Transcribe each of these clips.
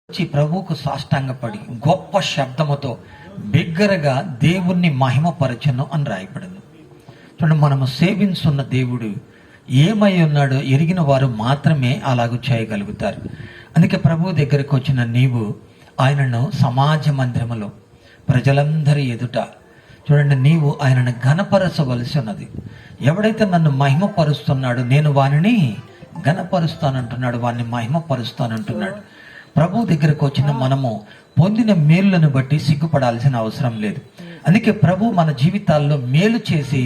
వచ్చి ప్రభువుకు సాష్టాంగపడి గొప్ప శబ్దముతో బిగ్గరగా దేవుణ్ణి మహిమపరచను అని రాయబడింది. చూడండి, మనము సేవించున్న దేవుడు ఏమై ఉన్నాడో ఎరిగిన వారు మాత్రమే అలాగూ చేయగలుగుతారు. అందుకే ప్రభువు దగ్గరకు వచ్చిన నీవు ఆయనను సమాజ మందిరములో ప్రజలందరి ఎదుట చూడండి, నీవు ఆయనను ఘనపరచవలసి ఉన్నది. ఎవడైతే నన్ను మహిమపరుస్తున్నాడో నేను వానిని ఘనపరుస్తానంటున్నాడు, వాడిని మహిమపరుస్తానంటున్నాడు. ప్రభు దగ్గరకు వచ్చిన మనము పొందిన మేలులను బట్టి సిగ్గుపడాల్సిన అవసరం లేదు. అందుకే ప్రభు మన జీవితాల్లో మేలు చేసి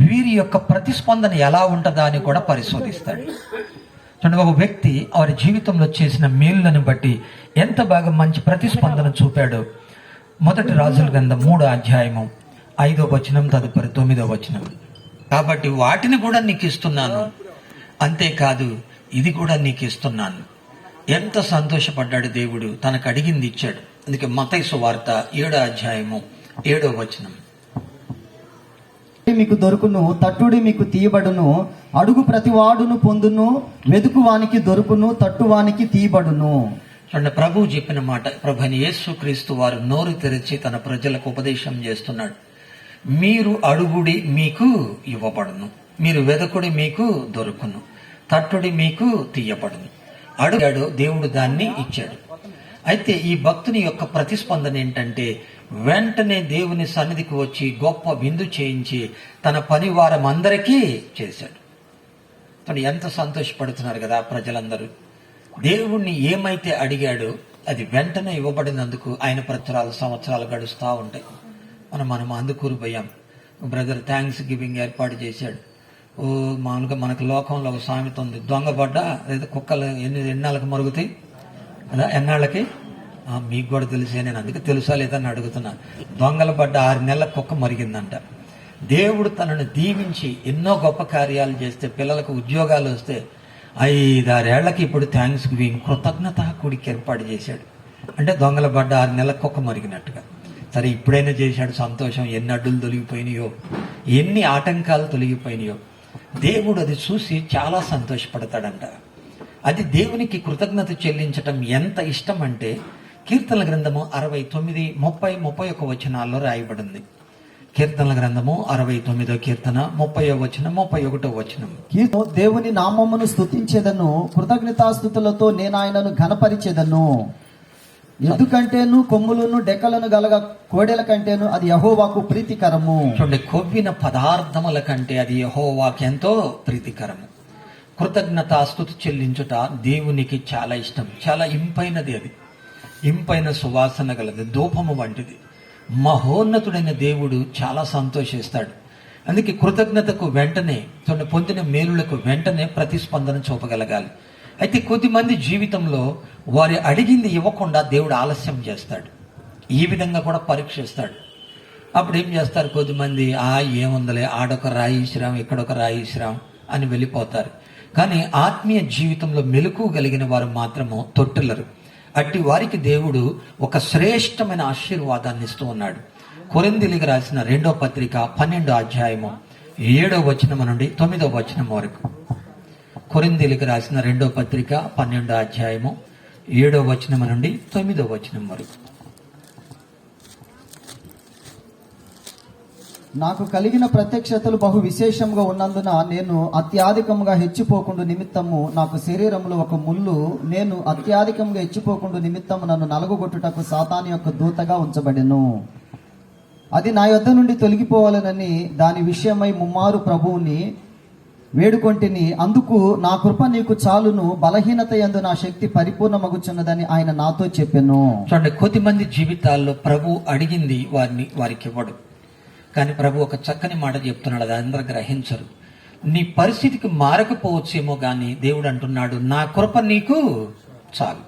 వీరి యొక్క ప్రతిస్పందన ఎలా ఉంటుందా అని కూడా పరిశోధిస్తాడు. చూడండి, ఒక వ్యక్తి వారి జీవితంలో చేసిన మేలులను బట్టి ఎంత బాగా మంచి ప్రతిస్పందన చూపాడో. మొదటి రాజుల గ్రంథం 3వ అధ్యాయము 5వ వచనం తదుపరి 9వ వచనం. కాబట్టి వాటిని కూడా నీకు ఇస్తున్నాను, అంతేకాదు ఇది కూడా నీకు ఇస్తున్నాను. ఎంత సంతోషపడ్డాడు దేవుడు, తనకు అడిగింది ఇచ్చాడు. అందుకే మత్తయి సువార్త 7వ అధ్యాయము 7వ వచనం. మీకు దొరుకును, తట్టుడి మీకు తీయబడును, అడుగు ప్రతివాడును పొందును, వెదుకువానికి దొరుకును, తట్టువానికి తీయబడును. చూడండి, ప్రభువు చెప్పిన మాట. ప్రభుని యేసుక్రీస్తు వారు నోరు తెరిచి తన ప్రజలకు ఉపదేశం చేస్తున్నాడు. మీరు అడుగుడి మీకు ఇవ్వబడును, మీరు వెదకుడి మీకు దొరుకును, తట్టుడి మీకు తీయబడును. అడిగాడు, దేవుడు దాన్ని ఇచ్చాడు. అయితే ఈ భక్తుని యొక్క ప్రతిస్పందన ఏంటంటే వెంటనే దేవుని సన్నిధికి వచ్చి గొప్ప విందు చేయించి తన పనివారం అందరికీ చేశాడు. తను ఎంత సంతోషపడుతున్నారు కదా ప్రజలందరూ. దేవుణ్ణి ఏమైతే అడిగాడో అది వెంటనే ఇవ్వబడినందుకు ఆయన ప్రచురాలు సంవత్సరాలు గడుస్తూ ఉంటాయి. మనం అందుకూరు పోయాం. బ్రదర్ థ్యాంక్స్ గివింగ్ ఏర్పాటు చేశాడు. మామూలుగా మనకు లోకంలో ఒక సామెత ఉంది, దొంగపడ్డా లేదా కుక్కలు ఎన్నాళ్ళకి మరుగుతాయి కదా, ఎన్నాళ్ళకి. మీకు కూడా తెలిసే, నేను అందుకే తెలుసా లేదని అడుగుతున్నా. దొంగలు పడ్డ 6 నెలల కుక్క మరిగిందంట. దేవుడు తనను దీవించి ఎన్నో గొప్ప కార్యాలు చేస్తే, పిల్లలకు ఉద్యోగాలు వస్తే 5-6 ఏళ్లకి ఇప్పుడు థ్యాంక్స్ గివింగ్ కృతజ్ఞత కూడికి ఏర్పాటు చేశాడు. అంటే దొంగలు పడ్డ 6 నెలల కుక్క మరిగినట్టుగా. సరే, ఇప్పుడైనా చేశాడు, సంతోషం. ఎన్ని అడ్డులు తొలగిపోయినాయో, ఎన్ని ఆటంకాలు తొలగిపోయినాయో. దేవుడు అది చూసి చాలా సంతోషపడతాడంట. అది దేవునికి కృతజ్ఞత చెల్లించటం ఎంత ఇష్టం అంటే కీర్తనల గ్రంథము 69, 30, 31 వచనాల్లో రాయబడింది. కీర్తనల గ్రంథము 69వ కీర్తన 30వ వచనం, 31వ వచనం. దేవుని నామమును స్తుతించేదను, కృతజ్ఞతాస్తుతులతో నేను ఆయనను ఘనపరిచేదను. ఎందుకంటేను కొమ్ములను డెక్కలను గలగ కోడెల కంటేను అది యెహోవాకు ప్రీతికరము. చూడండి, కొవ్విన పదార్థముల కంటే అది యెహోవాకు ఎంతో ప్రీతికరము. కృతజ్ఞతాస్తుతి చెల్లించుట దేవునికి చాలా ఇష్టం. చాలా ఇంపైనది, అది ఇంపైన సువాసన గలది, ధూపము వంటిది. మహోన్నతుడైన దేవుడు చాలా సంతోషిస్తాడు. అందుకే కృతజ్ఞతకు వెంటనే, పొందిన మేలులకు వెంటనే ప్రతిస్పందన చూపగలగాలి. అయితే కొద్దిమంది జీవితంలో వారి అడిగింది ఇవ్వకుండా దేవుడు ఆలస్యం చేస్తాడు. ఈ విధంగా కూడా పరీక్షిస్తాడు. అప్పుడు ఏం చేస్తారు కొద్దిమంది, ఏముందలే, ఆడొక రాయిశ్రాం ఇక్కడొక రాయిశ్రాం అని వెళ్ళిపోతారు. కానీ ఆత్మీయ జీవితంలో మెలకువ కలిగిన వారు మాత్రము తొట్టిల్లరు. అట్టి వారికి దేవుడు ఒక శ్రేష్టమైన ఆశీర్వాదాన్ని ఇస్తూ ఉన్నాడు. కొరింథీయులకు రాసిన 2వ పత్రిక 12వ అధ్యాయము 7వ వచనం నుండి 9వ వచనం వరకు. కొరింథీయులకు రాసిన 2వ పత్రిక 12వ అధ్యాయము 7వ వచనం నుండి 9వ వచనం వరకు. నాకు కలిగిన ప్రత్యక్షతలు బహు విశేషంగా ఉన్నందున నేను అత్యాధికముగా హెచ్చిపోకుండా నిమిత్తము నాకు శరీరంలో ఒక ముళ్ళు, నేను అత్యాధికంగా హెచ్చిపోకుండా నిమిత్తము నన్ను నలగొట్టుటకు సాతాను యొక్క దూతగా ఉంచబడెను. అది నా యొద్ద నుండి తొలగిపోవాలనని దాని విషయమై ముమ్మారు ప్రభువుని వేడుకొంటిని. అందుకు నా కృప నీకు చాలును, బలహీనత యందు నా శక్తి పరిపూర్ణమగుచున్నదని ఆయన నాతో చెప్పెను. చూడండి, కొద్దిమంది జీవితాల్లో ప్రభు అడిగింది వారికి ఇవ్వడు. కానీ ప్రభు ఒక చక్కని మాట చెప్తున్నాడు, అది అందరూ గ్రహించరు. నీ పరిస్థితికి మారకపోవచ్చేమో కానీ దేవుడు అంటున్నాడు, నా కృప నీకు చాలు.